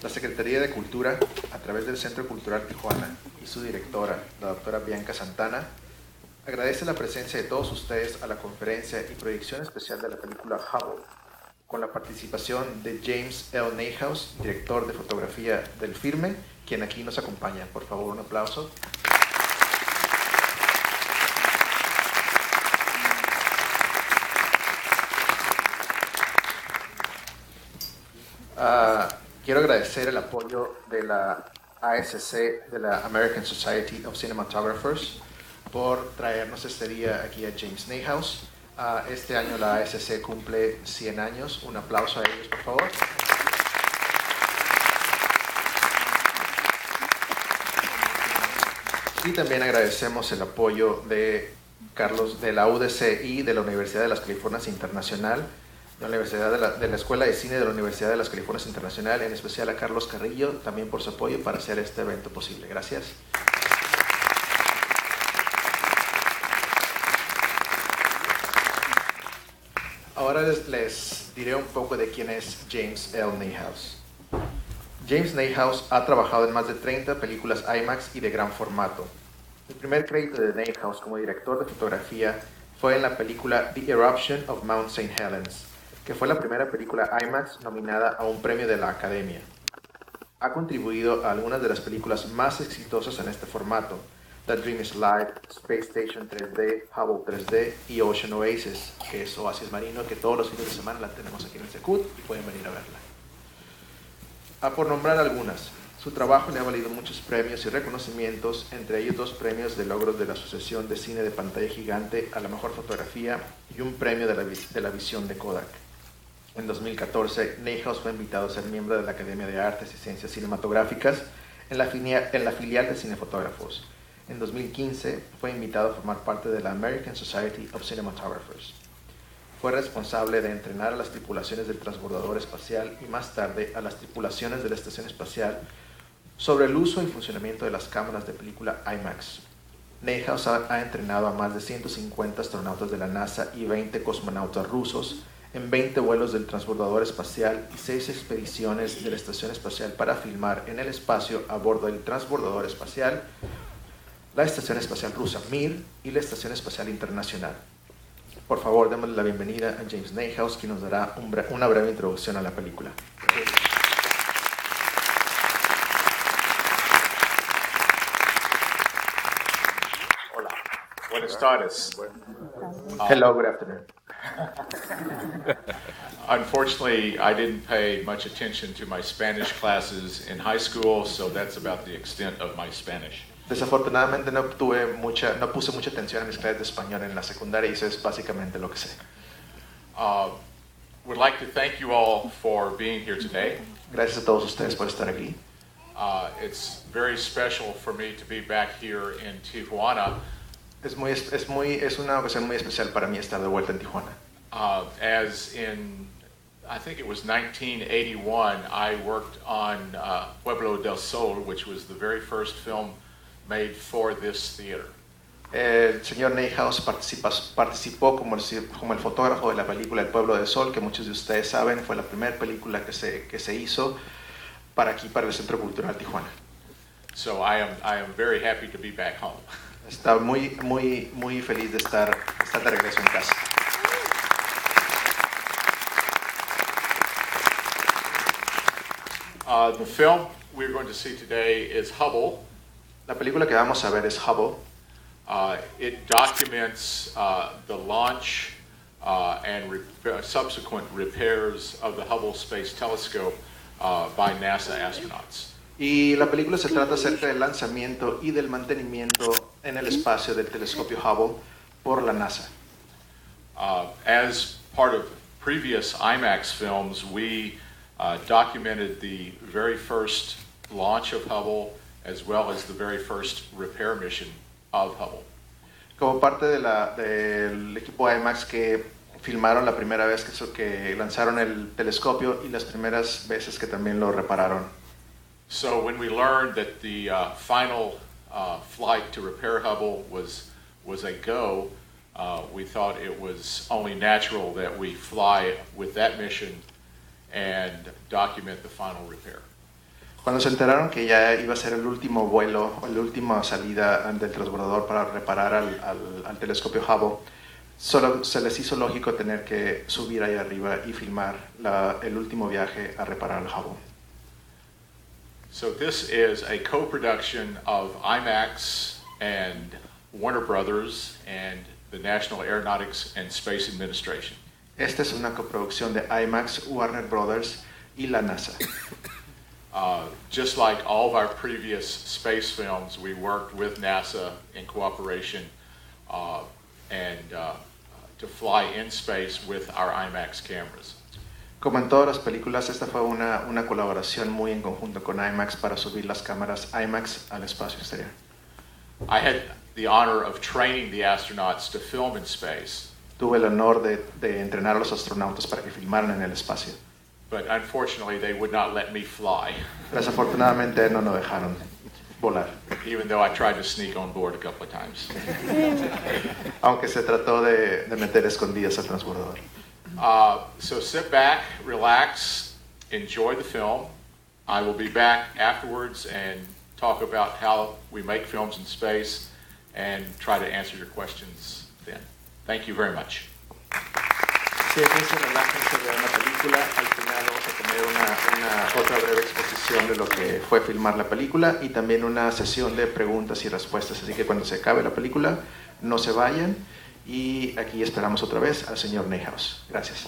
La Secretaría de Cultura, a través del Centro Cultural Tijuana y su directora, la doctora Bianca Santana, agradece la presencia de todos ustedes a la conferencia y proyección especial de la película Hubble, con la participación de James L. Neihouse, director de fotografía del filme, quien aquí nos acompaña. Por favor, un aplauso. Quiero agradecer el apoyo de la ASC, de la American Society of Cinematographers, por traernos este día aquí a James Neihouse. Este año la ASC cumple 100 años. Un aplauso a ellos, por favor. Y también agradecemos el apoyo de Carlos de la UDC y de la Universidad de las Californias Internacional, de la Escuela de Cine de la Universidad de las Californias Internacional, en especial a Carlos Carrillo, también por su apoyo para hacer este evento posible. Gracias. Ahora les diré un poco de quién es James L. Neihouse. James Neihouse ha trabajado en más de 30 películas IMAX y de gran formato. El primer crédito de Neihouse como director de fotografía fue en la película The Eruption of Mount St. Helens, que fue la primera película IMAX nominada a un premio de la Academia. Ha contribuido a algunas de las películas más exitosas en este formato: The Dream is Live, Space Station 3D, Hubble 3D y Ocean Oasis, que es Oasis Marino, que todos los fines de semana la tenemos aquí en el CECUT y pueden venir a verla. Por nombrar algunas, su trabajo le ha valido muchos premios y reconocimientos, entre ellos 2 premios de logros de la Asociación de Cine de Pantalla Gigante a la mejor fotografía y un premio de la visión de Kodak. En 2014, Neihouse fue invitado a ser miembro de la Academia de Artes y Ciencias Cinematográficas en la filial de cinefotógrafos. En 2015, fue invitado a formar parte de la American Society of Cinematographers. Fue responsable de entrenar a las tripulaciones del transbordador espacial y más tarde a las tripulaciones de la estación espacial sobre el uso y funcionamiento de las cámaras de película IMAX. Neihouse ha entrenado a más de 150 astronautas de la NASA y 20 cosmonautas rusos en 20 vuelos del transbordador espacial y 6 expediciones de la estación espacial para filmar en el espacio a bordo del transbordador espacial, la Estación Espacial Rusa Mir y la Estación Espacial Internacional. Por favor, démosle la bienvenida a James Neihouse, quien nos dará una breve introducción a la película. Hola, buenas tardes. Hello, good afternoon. Unfortunately, I didn't pay much attention to my Spanish classes in high school, so that's about the extent of my Spanish. Desafortunadamente no puse mucha atención a mis clases de español en la secundaria y eso es básicamente lo que sé. Would like to thank you all for being here today. Gracias a todos ustedes por estar aquí. It's very special for me to be back here in Tijuana. Es una ocasión muy especial para mí estar de vuelta en Tijuana. As in, I think it was 1981, I worked on Pueblo del Sol, which was the very first film made for this theater. El señor Neihouse participó como el fotógrafo de la película El Pueblo del Sol, que muchos de ustedes saben fue la primera película que se hizo para el Centro Cultural Tijuana. So I am very happy to be back home. Está muy feliz de estar de regreso en casa. The film we're going to see today is Hubble. La película que vamos a ver es Hubble. It documents the launch and subsequent repairs of the Hubble Space Telescope by NASA astronauts. Y la película se trata acerca del lanzamiento y del mantenimiento en el espacio del telescopio Hubble por la NASA. As part of previous IMAX films, we documented the very first launch of Hubble as well as the very first repair mission of Hubble. Como parte del equipo IMAX que filmaron la primera vez que lanzaron el telescopio y las primeras veces que también lo repararon. So when we learned that the final flight to repair Hubble was a go, we thought it was only natural that we fly with that mission and document the final repair. Cuando se enteraron que ya iba a ser el último vuelo, o la última salida del transbordador para reparar al telescopio Hubble, solo se les hizo lógico tener que subir ahí arriba y filmar el último viaje a reparar el Hubble. So this is a co-production of IMAX and Warner Brothers and the National Aeronautics and Space Administration. Esta es una coproducción de IMAX, Warner Brothers y la NASA. Just like all of our previous space films, we worked with NASA in cooperation to fly in space with our IMAX cameras. Como en todas las películas, esta fue una colaboración muy en conjunto con IMAX para subir las cámaras IMAX al espacio exterior. I had the honor of training the astronauts to film in space. Tuve el honor de entrenar a los astronautas para que filmaran en el espacio. But unfortunately, they would not let me fly, Desafortunadamente no nos dejaron volar, even though I tried to sneak on board a couple of times. aunque se trató de meter escondidas al transbordador. So sit back, relax, enjoy the film. I will be back afterwards and talk about how we make films in space and try to answer your questions then. Thank you very much. Siéntense, relájense, vean la película. Al final vamos a tener otra breve exposición de lo que fue filmar la película y también una sesión de preguntas y respuestas. Así que cuando se acabe la película, no se vayan. Y aquí esperamos otra vez al señor Neihouse. Gracias.